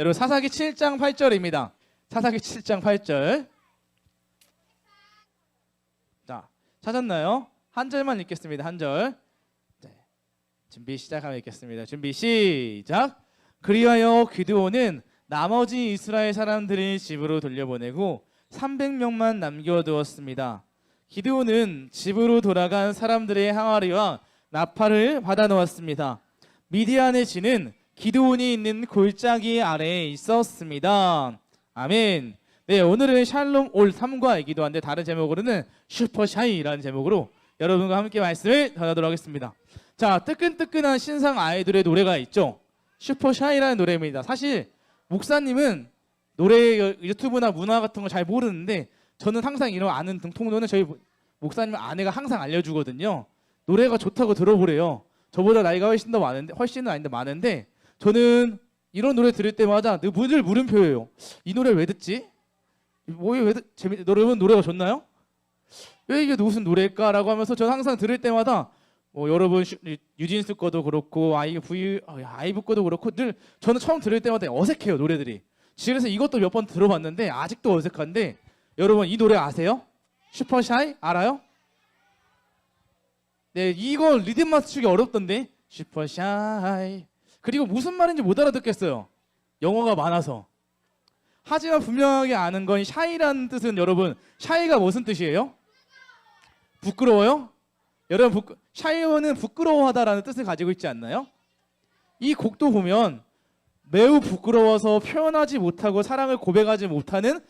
여러분 사사기 7장 8절입니다. 사사기 7장 8절. 자, 찾았나요? 한 절만 읽겠습니다. 한 절. 네. 준비 시작하면 읽겠습니다. 준비 시작. 그리하여 기드온은 나머지 이스라엘 사람들을 집으로 돌려보내고 300명만 남겨두었습니다. 기드온은 집으로 돌아간 사람들의 항아리와 나팔을 받아놓았습니다. 미디안의 진은 기드온이 있는 골짜기 아래에 있었습니다. 아멘. 네, 오늘은 샬롬 올 3과이기도 한데 다른 제목으로는 슈퍼샤이라는 제목으로 여러분과 함께 말씀을 전하도록 하겠습니다. 자, 뜨끈뜨끈한 신상 아이돌의 노래가 있죠. 슈퍼샤이라는 노래입니다. 사실 목사님은 노래 유튜브나 문화 같은 거 잘 모르는데 저는 항상 이런 아는 통로는 저희 목사님 아내가 항상 알려주거든요. 노래가 좋다고 들어보래요. 저보다 나이가 훨씬 더 많은데, 훨씬은 아닌데 많은데, 저는 이런 노래 들을 때마다 늘 물음표예요. 이 노래 왜 듣지? 여러분 노래가 좋나요? 왜 이게 무슨 노래일까라고 하면서 저는 항상 들을 때마다 여러분 유진스 거도 그렇고 아이브 거도 그렇고 늘 저는 처음 들을 때마다 어색해요 노래들이. 그래서 이것도 몇 번 들어봤는데 아직도 어색한데 여러분 이 노래 아세요? 슈퍼샤이 알아요? 네, 이거 리듬 맞추기 어렵던데 슈퍼샤이. 그리고 무슨 말인지 못 알아듣겠어요. 영어가 많아서. 하지만 분명하게 아는 건 샤이라는 뜻은 여러분 샤이가 무슨 뜻이에요? 부끄러워요? 여러분 샤이어는 부끄러워하다라는 뜻을 가지고 있지 않나요? 이 곡도 보면 매우 부끄러워서 표현하지 못하고 사랑을 고백하지 못하는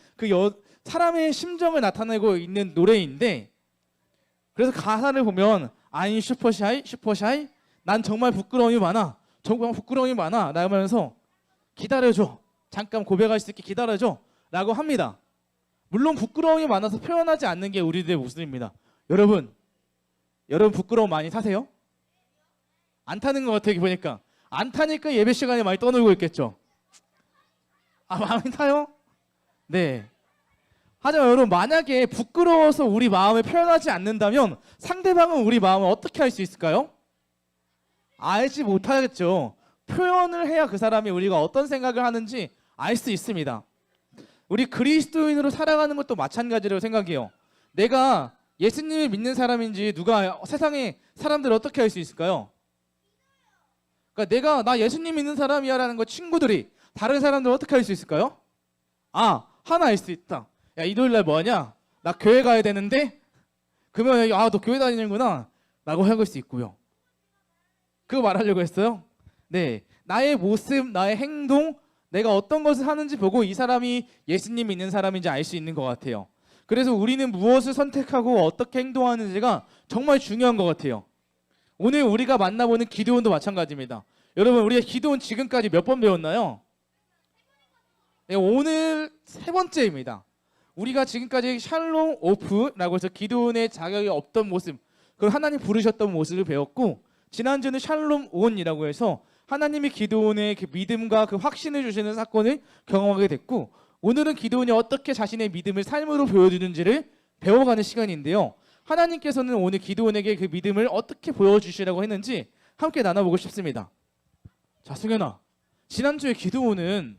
사람의 심정을 나타내고 있는 노래인데 그래서 가사를 보면 I'm 슈퍼샤이 슈퍼샤이 난 정말 부끄러움이 많아 정말 부끄러움이 많아 라면서 기다려줘 잠깐 고백할 수 있게 기다려줘 라고 합니다. 물론 부끄러움이 많아서 표현하지 않는 게 우리들의 모습입니다. 여러분 부끄러움 많이 타세요? 안 타는 것 같아요. 보니까 안 타니까 예배 시간에 많이 떠놀고 있겠죠. 많이 타요? 네. 하지만 여러분 만약에 부끄러워서 우리 마음을 표현하지 않는다면 상대방은 우리 마음을 어떻게 할 수 있을까요? 알지 못하겠죠. 표현을 해야 그 사람이 우리가 어떤 생각을 하는지 알 수 있습니다. 우리 그리스도인으로 살아가는 것도 마찬가지라고 생각해요. 내가 예수님을 믿는 사람인지 누가 세상의 사람들을 어떻게 알 수 있을까요? 그러니까 나 예수님 믿는 사람이야 라는 거 친구들이 다른 사람들 어떻게 알 수 있을까요? 하나 알 수 있다. 야, 일요일날 뭐하냐? 나 교회 가야 되는데? 그러면 너 교회 다니는구나 라고 할 수 있고요. 그거 말하려고 했어요? 네, 나의 모습, 나의 행동, 내가 어떤 것을 하는지 보고 이 사람이 예수님 믿는 사람인지 알 수 있는 것 같아요. 그래서 우리는 무엇을 선택하고 어떻게 행동하는지가 정말 중요한 것 같아요. 오늘 우리가 만나보는 기드온도 마찬가지입니다. 여러분 우리가 기드온 지금까지 몇 번 배웠나요? 네, 오늘 세 번째입니다. 우리가 지금까지 샬롬 오프라고 해서 기드온의 자격이 없던 모습, 그 하나님 부르셨던 모습을 배웠고 지난주는 샬롬 온이라고 해서 하나님이 기드온의 그 믿음과 그 확신을 주시는 사건을 경험하게 됐고 오늘은 기드온이 어떻게 자신의 믿음을 삶으로 보여주는지를 배워가는 시간인데요. 하나님께서는 오늘 기드온에게 그 믿음을 어떻게 보여주시라고 했는지 함께 나눠보고 싶습니다. 자, 승현아, 지난주에 기드온은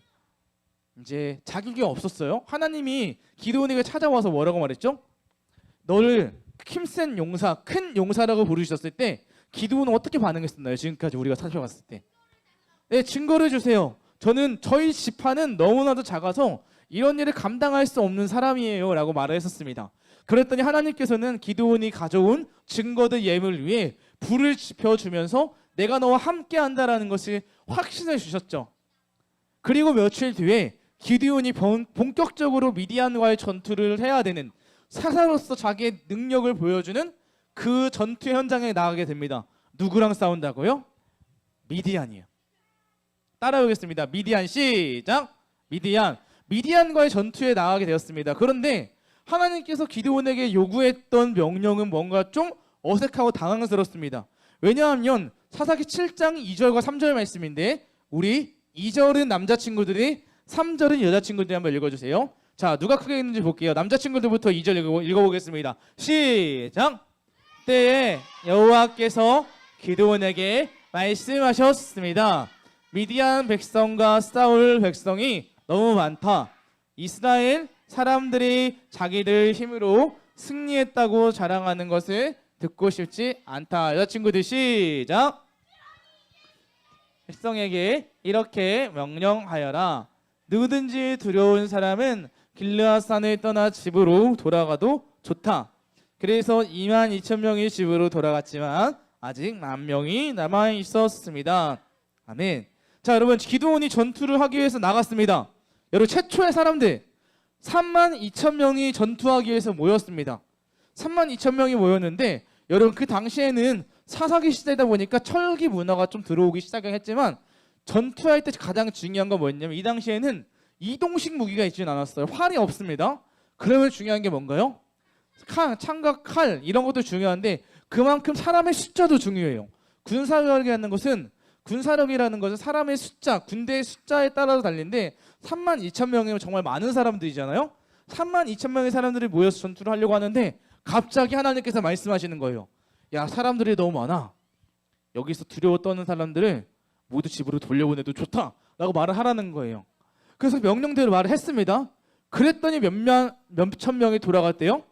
이제 자격이 없었어요. 하나님이 기드온에게 찾아와서 뭐라고 말했죠? 너를 힘센 용사, 큰 용사라고 부르셨을 때 기드온은 어떻게 반응했었나요? 지금까지 우리가 살펴봤을 때. 네, 증거를 주세요. 저희 지파는 너무나도 작아서 이런 일을 감당할 수 없는 사람이에요 라고 말을 했었습니다. 그랬더니 하나님께서는 기드온이 가져온 증거들 예물을 위해 불을 지펴주면서 내가 너와 함께 한다라는 것을 확신을 주셨죠. 그리고 며칠 뒤에 기드온이 본격적으로 미디안과의 전투를 해야 되는 사사로서 자기의 능력을 보여주는 그 전투 현장에 나가게 됩니다. 누구랑 싸운다고요? 미디안이에요. 따라오겠습니다. 미디안 시작. 미디안과의 전투에 나가게 되었습니다. 그런데 하나님께서 기드온에게 요구했던 명령은 뭔가 좀 어색하고 당황스럽습니다. 왜냐하면 사사기 7장 2절과 3절 말씀인데 우리 2절은 남자친구들이 3절은 여자친구들이 한번 읽어주세요. 자, 누가 크게 읽는지 볼게요. 남자친구들부터 2절 읽어보겠습니다. 시작. 때에 여호와께서 기드온에게 말씀하셨습니다. 미디안 백성과 싸울 백성이 너무 많다. 이스라엘 사람들이 자기들 힘으로 승리했다고 자랑하는 것을 듣고 싶지 않다. 여자친구들 시작. 백성에게 이렇게 명령하여라. 누구든지 두려운 사람은 길르앗산을 떠나 집으로 돌아가도 좋다. 그래서 22,000명이 집으로 돌아갔지만 아직 10,000명이 남아 있었습니다. 아멘. 자, 여러분, 기드온이 전투를 하기 위해서 나갔습니다. 여러분, 최초의 사람들 32,000명이 전투하기 위해서 모였습니다. 32,000명이 모였는데 여러분, 그 당시에는 사사기 시대다 보니까 철기 문화가 좀 들어오기 시작했지만 전투할 때 가장 중요한 건 뭐였냐면 이 당시에는 이동식 무기가 있지는 않았어요. 활이 없습니다. 그러면 중요한 게 뭔가요? 창과 칼 이런 것도 중요한데 그만큼 사람의 숫자도 중요해요. 군사력이라는 것은 사람의 숫자, 군대의 숫자에 따라서 달린데 32,000명이면 정말 많은 사람들이잖아요. 32,000명의 사람들이 모여서 전투를 하려고 하는데 갑자기 하나님께서 말씀하시는 거예요. 야, 사람들이 너무 많아. 여기서 두려워 떠는 사람들을 모두 집으로 돌려보내도 좋다라고 말을 하라는 거예요. 그래서 명령대로 말을 했습니다. 그랬더니 몇천 명이 돌아갔대요.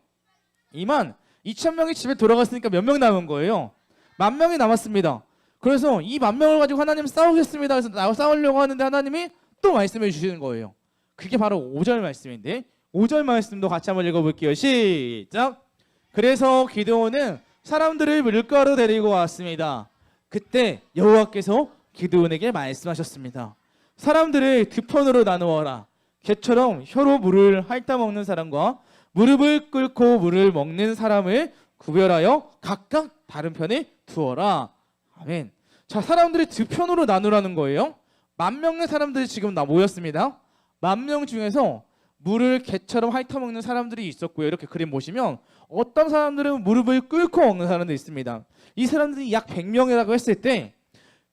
22,000명이 집에 돌아갔으니까 몇 명 남은 거예요? 10,000명이 남았습니다. 그래서 이 10,000명을 가지고 하나님 싸우겠습니다. 그래서 싸우려고 하는데 하나님이 또 말씀해 주시는 거예요. 그게 바로 5절 말씀인데 5절 말씀도 같이 한번 읽어볼게요. 시작. 그래서 기드온은 사람들을 물가로 데리고 왔습니다. 그때 여호와께서 기드온에게 말씀하셨습니다. 사람들을 두 편으로 나누어라. 개처럼 혀로 물을 핥아먹는 사람과 무릎을 꿇고 물을 먹는 사람을 구별하여 각각 다른 편에 두어라. 아멘. 자, 사람들이 두 편으로 나누라는 거예요. 10,000명의 사람들이 지금 모였습니다. 10,000명 중에서 물을 개처럼 핥아먹는 사람들이 있었고요. 이렇게 그림 보시면 어떤 사람들은 무릎을 꿇고 먹는 사람도 있습니다. 이 사람들이 약 100명이라고 했을 때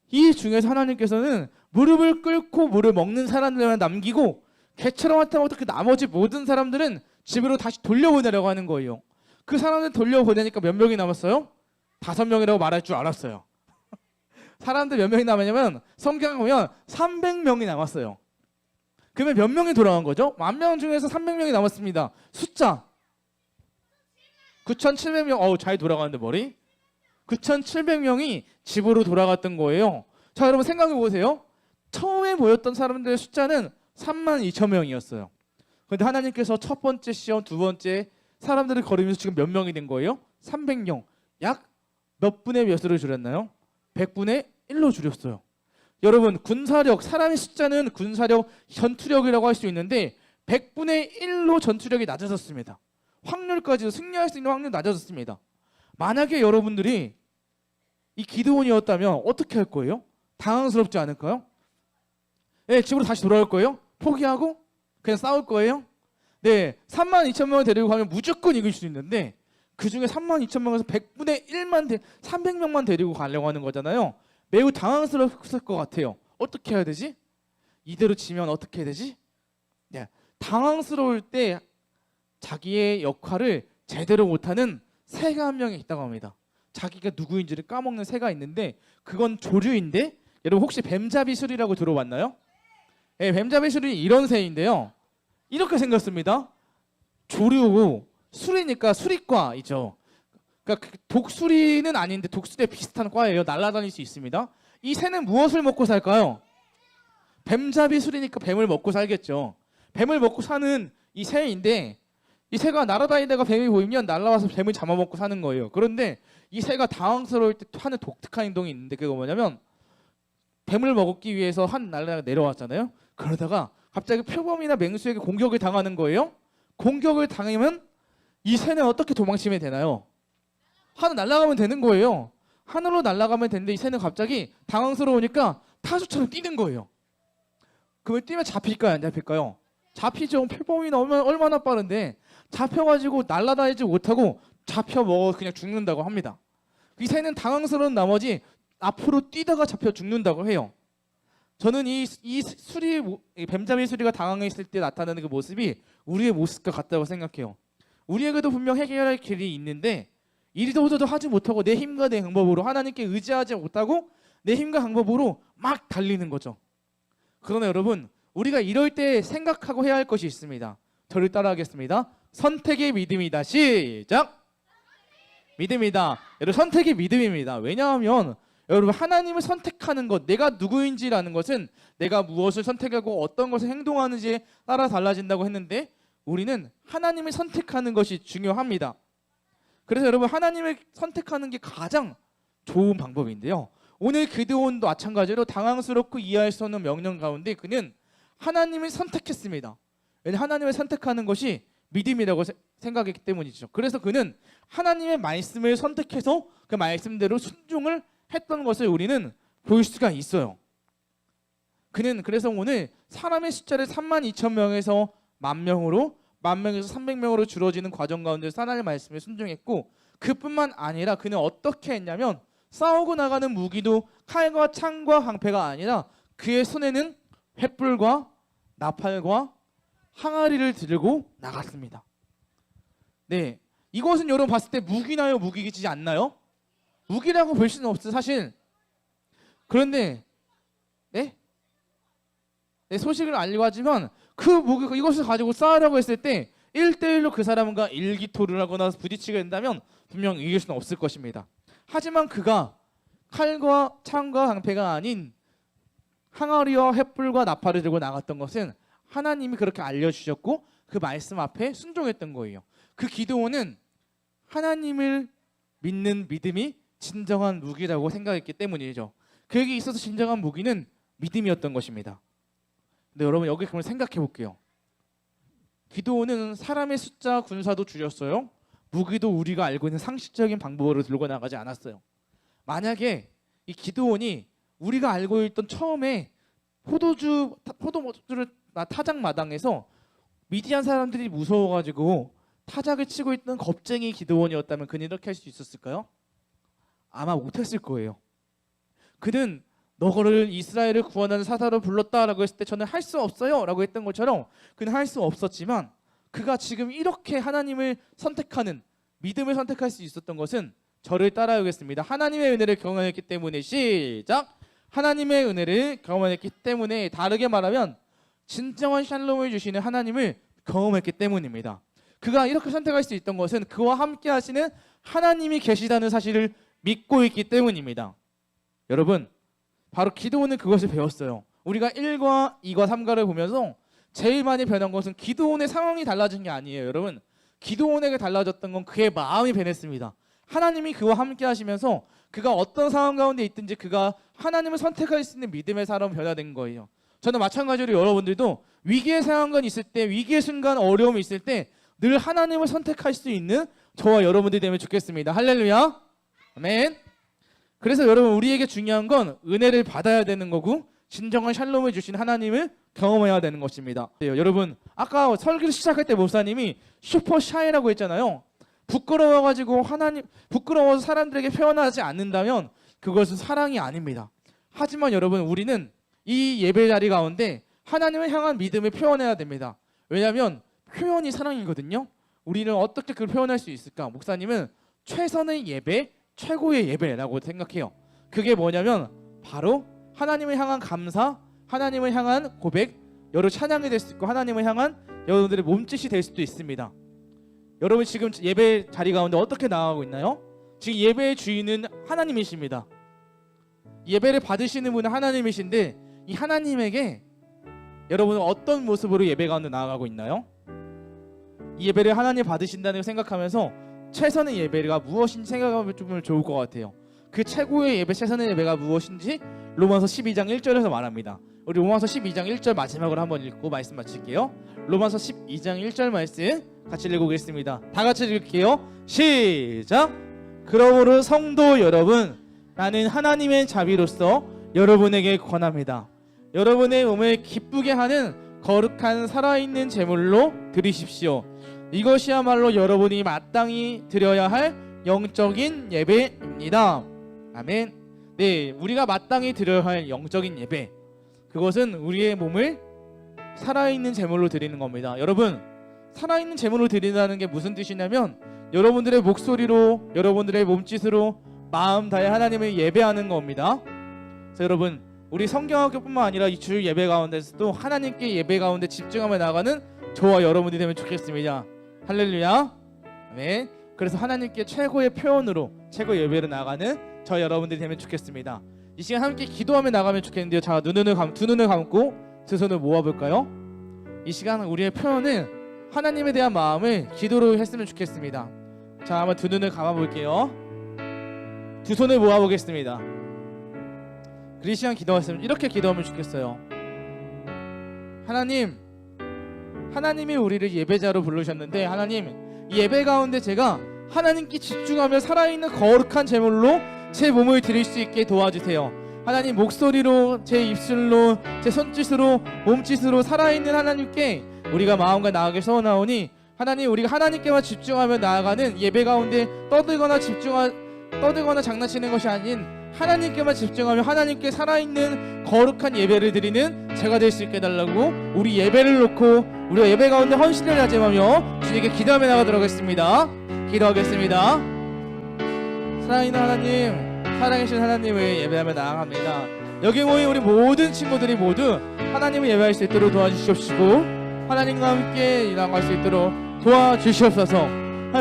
이 중에서 하나님께서는 무릎을 꿇고 물을 먹는 사람들만 남기고 개처럼 핥아먹던 그 나머지 모든 사람들은 집으로 다시 돌려보내려고 하는 거예요. 그 사람들 돌려보내니까 몇 명이 남았어요? 5명이라고 말할 줄 알았어요. 사람들 몇 명이 남았냐면 성경에 보면 300명이 남았어요. 그러면 몇 명이 돌아간 거죠? 10,000명 중에서 300명이 남았습니다. 숫자 9,700명. 잘 돌아가는데 머리. 9,700명이 집으로 돌아갔던 거예요. 자, 여러분 생각해 보세요. 처음에 모였던 사람들의 숫자는 32,000명이었어요. 그런데 하나님께서 첫 번째 시험, 두 번째 사람들을 거르면서 지금 몇 명이 된 거예요? 300명. 약 몇 분의 몇으로 줄였나요? 100분의 1로 줄였어요. 여러분, 군사력, 사람의 숫자는 군사력, 전투력이라고 할 수 있는데 100분의 1로 전투력이 낮아졌습니다. 확률까지도 승리할 수 있는 확률이 낮아졌습니다. 만약에 여러분들이 이 기드온이었다면 어떻게 할 거예요? 당황스럽지 않을까요? 네, 집으로 다시 돌아올 거예요? 포기하고 그냥 싸울 거예요? 네, 32,000명을 데리고 가면 무조건 이길 수 있는데 그 중에 32,000명에서 100분의 1만 300명만 데리고 가려고 하는 거잖아요. 매우 당황스러웠을 것 같아요. 어떻게 해야 되지? 이대로 지면 어떻게 해야 되지? 네, 당황스러울 때 자기의 역할을 제대로 못하는 새가 한 명이 있다고 합니다. 자기가 누구인지를 까먹는 새가 있는데 그건 조류인데 여러분 혹시 뱀잡이술이라고 들어봤나요? 네, 뱀잡이술이 이런 새인데요. 이렇게 생겼습니다. 조류고 수리니까 수리과이죠. 그러니까 독수리는 아닌데 독수리에 비슷한 과예요. 날아다닐 수 있습니다. 이 새는 무엇을 먹고 살까요? 뱀잡이술이니까 뱀을 먹고 살겠죠. 뱀을 먹고 사는 이 새인데 이 새가 날아다니다가 뱀이 보이면 날아와서 뱀을 잡아먹고 사는 거예요. 그런데 이 새가 당황스러울 때 하는 독특한 행동이 있는데 그게 뭐냐면 뱀을 먹기 위해서 한 날다가 내려왔잖아요. 그러다가 갑자기 표범이나 맹수에게 공격을 당하는 거예요. 공격을 당하면 이 새는 어떻게 도망치면 되나요? 하늘 날아가면 되는 거예요. 하늘로 날아가면 되는데 이 새는 갑자기 당황스러우니까 타조처럼 뛰는 거예요. 그러면 뛰면 잡힐까요? 안 잡힐까요? 잡히죠. 표범이나 얼마나 빠른데 잡혀가지고 날아다니지 못하고 잡혀 먹어 그냥 죽는다고 합니다. 이 새는 당황스러운 나머지 앞으로 뛰다가 잡혀 죽는다고 해요. 저는 이 뱀잡이 수리가 당황했을 때 나타나는 그 모습이 우리의 모습과 같다고 생각해요. 우리에게도 분명 해결할 길이 있는데 이리도 저리도 하지 못하고 내 힘과 내 방법으로 하나님께 의지하지 못하고 내 힘과 방법으로 막 달리는 거죠. 그러나 여러분, 우리가 이럴 때 생각하고 해야 할 것이 있습니다. 저를 따라하겠습니다. 선택의 믿음이다. 시작. 믿음이다. 여러분, 선택의 믿음입니다. 왜냐하면 여러분, 하나님을 선택하는 것, 내가 누구인지라는 것은 내가 무엇을 선택하고 어떤 것을 행동하는지에 따라 달라진다고 했는데, 우리는 하나님을 선택하는 것이 중요합니다. 그래서 여러분, 하나님을 선택하는 게 가장 좋은 방법인데요, 오늘 기드온도 마찬가지로 당황스럽고 이해할 수 없는 명령 가운데 그는 하나님을 선택했습니다. 왜냐하면 하나님을 선택하는 것이 믿음이라고 생각했기 때문이죠. 그래서 그는 하나님의 말씀을 선택해서 그 말씀대로 순종을 했던 것을 우리는 볼 수가 있어요. 그는 그래서 오늘 사람의 숫자를 32,000명에서 10,000명으로, 10,000명에서 300명으로 줄어지는 과정 가운데 하나님의 말씀에 순종했고, 그뿐만 아니라 그는 어떻게 했냐면 싸우고 나가는 무기도 칼과 창과 방패가 아니라 그의 손에는 횃불과 나팔과 항아리를 들고 나갔습니다. 네, 이것은 여러분 봤을 때 무기나요? 무기이지 않나요? 무기라고 볼 수는 없어요, 사실. 그런데 네, 소식을 알리고 하지만 그 무기, 이것을 가지고 싸우려고 했을 때 1대1로 그 사람과 일기토를 하거나 부딪히게 된다면 분명 이길 수는 없을 것입니다. 하지만 그가 칼과 창과 방패가 아닌 항아리와 횃불과 나팔을 들고 나갔던 것은 하나님이 그렇게 알려주셨고 그 말씀 앞에 순종했던 거예요. 그 기드온은 하나님을 믿는 믿음이 진정한 무기라고 생각했기 때문이죠. 그에게 있어서 진정한 무기는 믿음이었던 것입니다. 근데 여러분, 여기 그걸 생각해 볼게요. 기드온은 사람의 숫자 군사도 줄였어요. 무기도 우리가 알고 있는 상식적인 방법으로 들고 나가지 않았어요. 만약에 이 기드온이 우리가 알고 있던 처음에 포도주를 타작 마당에서 미디안 사람들이 무서워가지고 타작을 치고 있던 겁쟁이 기드온이었다면 그는 이렇게 할 수 있었을까요? 아마 못했을 거예요. 그는 너를 이스라엘을 구원하는 사사로 불렀다라고 했을 때 저는 할 수 없어요 라고 했던 것처럼 그는 할 수 없었지만, 그가 지금 이렇게 하나님을 선택하는 믿음을 선택할 수 있었던 것은, 저를 따라오겠습니다. 하나님의 은혜를 경험했기 때문에, 시작. 하나님의 은혜를 경험했기 때문에, 다르게 말하면 진정한 샬롬을 주시는 하나님을 경험했기 때문입니다. 그가 이렇게 선택할 수 있던 것은 그와 함께 하시는 하나님이 계시다는 사실을 믿고 있기 때문입니다. 여러분, 바로 기드온은 그것을 배웠어요. 우리가 1과 2과 3과를 보면서 제일 많이 변한 것은 기드온의 상황이 달라진 게 아니에요. 여러분, 기드온에게 달라졌던 건 그의 마음이 변했습니다. 하나님이 그와 함께 하시면서 그가 어떤 상황 가운데 있든지 그가 하나님을 선택할 수 있는 믿음의 사람으로 변화된 거예요. 저는 마찬가지로 여러분들도 위기의 상황이 있을 때, 위기의 순간, 어려움이 있을 때 늘 하나님을 선택할 수 있는 저와 여러분들이 되면 좋겠습니다. 할렐루야. 아멘. 그래서 여러분, 우리에게 중요한 건 은혜를 받아야 되는 거고 진정한 샬롬을 주신 하나님을 경험해야 되는 것입니다. 여러분, 아까 설교를 시작할 때 목사님이 슈퍼 샤이라고 했잖아요. 부끄러워서 사람들에게 표현하지 않는다면 그것은 사랑이 아닙니다. 하지만 여러분, 우리는 이 예배 자리 가운데 하나님을 향한 믿음을 표현해야 됩니다. 왜냐하면 표현이 사랑이거든요. 우리는 어떻게 그걸 표현할 수 있을까? 목사님은 최선의 예배, 최고의 예배라고 생각해요. 그게 뭐냐면 바로 하나님을 향한 감사, 하나님을 향한 고백, 여러 찬양이 될 수 있고 하나님을 향한 여러분들의 몸짓이 될 수도 있습니다. 여러분, 지금 예배 자리 가운데 어떻게 나아가고 있나요? 지금 예배의 주인은 하나님이십니다. 예배를 받으시는 분은 하나님이신데, 이 하나님에게 여러분은 어떤 모습으로 예배 가운데 나아가고 있나요? 이 예배를 하나님 받으신다는 걸 생각하면서 최선의 예배가 무엇인지 생각하면 좋을 것 같아요. 그 최고의 예배, 최선의 예배가 무엇인지 로마서 12장 1절에서 말합니다. 우리 로마서 12장 1절 마지막으로 한번 읽고 말씀 마칠게요. 로마서 12장 1절 말씀 같이 읽어보겠습니다. 다 같이 읽을게요. 시작. 그러므로 성도 여러분, 나는 하나님의 자비로서 여러분에게 권합니다. 여러분의 몸을 기쁘게 하는 거룩한 살아있는 제물로 드리십시오. 이것이야말로 여러분이 마땅히 드려야 할 영적인 예배입니다. 아멘. 네, 우리가 마땅히 드려야 할 영적인 예배, 그것은 우리의 몸을 살아있는 제물로 드리는 겁니다. 여러분, 살아있는 제물로 드린다는 게 무슨 뜻이냐면 여러분들의 목소리로, 여러분들의 몸짓으로 마음 다해 하나님을 예배하는 겁니다. 그래서 여러분 우리 성경학교뿐만 아니라 이 주일 예배 가운데서도 하나님께 예배 가운데 집중하며 나가는 저와 여러분이 되면 좋겠습니다. 할렐루야. 아멘. 그래서 하나님께 최고의 표현으로 최고의 예배로 나가는 저 여러분들이 되면 좋겠습니다. 이 시간 함께 기도하며 나가면 좋겠는데요. 자, 두 눈을 감고 두 손을 모아볼까요? 이 시간 우리의 표현은 하나님에 대한 마음을 기도로 했으면 좋겠습니다. 자, 한번 두 눈을 감아볼게요. 두 손을 모아보겠습니다. 그리고 이 시간 기도했으면 이렇게 기도하면 좋겠어요. 하나님이 우리를 예배자로 부르셨는데 하나님, 이 예배 가운데 제가 하나님께 집중하며 살아있는 거룩한 제물로 제 몸을 드릴 수 있게 도와주세요. 하나님, 목소리로, 제 입술로, 제 손짓으로, 몸짓으로 살아있는 하나님께 우리가 마음과 나아가게 서원하오니 하나님, 우리가 하나님께만 집중하며 나아가는 예배 가운데 떠들거나 장난치는 것이 아닌 하나님께만 집중하며 하나님께 살아있는 거룩한 예배를 드리는 제가 될 수 있게 해달라고 우리 예배를 놓고 우리가 예배 가운데 헌신을 다짐하며 주님께 기도하며 나가도록 하겠습니다. 기도하겠습니다. 사랑하는 하나님, 살아계신 하나님을 예배하며 나아갑니다. 여기 모인 우리 모든 친구들이 모두 하나님을 예배할 수 있도록 도와주시옵시고 하나님과 함께 나아갈 수 있도록 도와주시옵소서.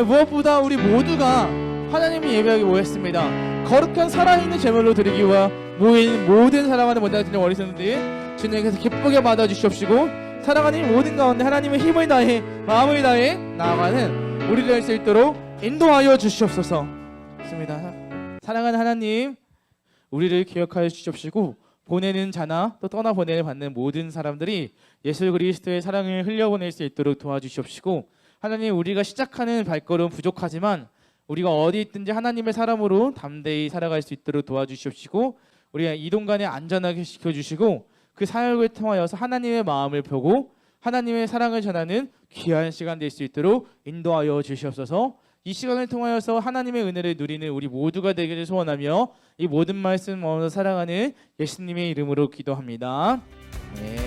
무엇보다 우리 모두가 하나님을 예배하기 모였습니다. 거룩한 살아있는 제물로 드리기 위해 모인 모든 사랑하는 모든 어리석은들 주님께서 기쁘게 받아주시옵시고 사랑하는 모든 가운데 하나님의 힘을 다해 마음을 다해 나아가는 우리를 할 수 있도록 인도하여 주시옵소서. 좋습니다. 사랑하는 하나님, 우리를 기억하여 주시옵시고 보내는 자나 또 떠나보내를 받는 모든 사람들이 예수 그리스도의 사랑을 흘려보낼 수 있도록 도와주시옵시고 하나님, 우리가 시작하는 발걸음 부족하지만 우리가 어디 있든지 하나님의 사람으로 담대히 살아갈 수 있도록 도와주시옵시고 우리가 이동간에 안전하게 지켜주시고 그 사역을 통하여서 하나님의 마음을 펴고 하나님의 사랑을 전하는 귀한 시간 될 수 있도록 인도하여 주시옵소서. 이 시간을 통하여서 하나님의 은혜를 누리는 우리 모두가 되기를 소원하며 이 모든 말씀 모아서 사랑하는 예수님의 이름으로 기도합니다. 네.